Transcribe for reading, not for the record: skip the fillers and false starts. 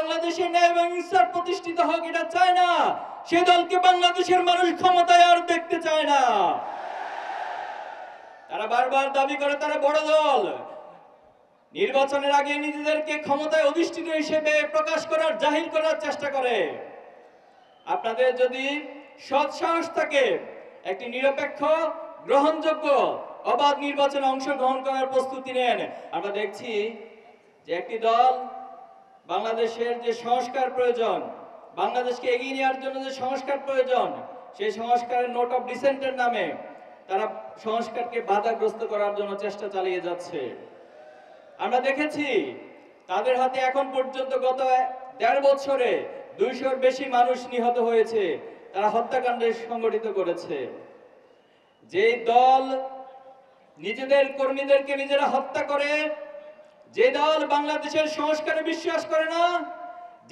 বাংলাদেশে ন্যায় এবং ইনসাফ প্রতিষ্ঠিত হোক এটা চায় না, সেই দলকে বাংলাদেশের মানুষ ক্ষমতায় আর দেখতে চায় না। তারা বারবার দাবি করে তারা বড় দল, নির্বাচনের আগে নিজেদেরকে ক্ষমতায় অধিষ্ঠিত হিসেবে প্রকাশ করার, জাহির করার চেষ্টা করে। আপনাদের যদি সৎ সাহস থাকে, একটি নিরপেক্ষ, গ্রহণযোগ্য, অবাধ নির্বাচনে অংশগ্রহণ করার প্রস্তুতি নেন। আমরা দেখছি যে একটি দল বাংলাদেশের যে সংস্কার প্রয়োজন, বাংলাদেশকে এগিয়ে নেওয়ার জন্য যে সংস্কার প্রয়োজন, সেই সংস্কারের নোট অফ ডিসেন্টের নামে তারা সংস্কারকে বাধাগ্রস্ত করার জন্য চেষ্টা চালিয়ে যাচ্ছে। আমরা দেখেছি তাদের হাতে এখন পর্যন্ত গত ১.৫ বছরে ২০০-র বেশি মানুষ নিহত হয়েছে, তারা হত্যাকাণ্ড সংগঠিত করেছে। যে দল নিজেদের কর্মীদেরকে নিজেরা হত্যা করে, যে দল বাংলাদেশের সংস্কারে বিশ্বাস করে না,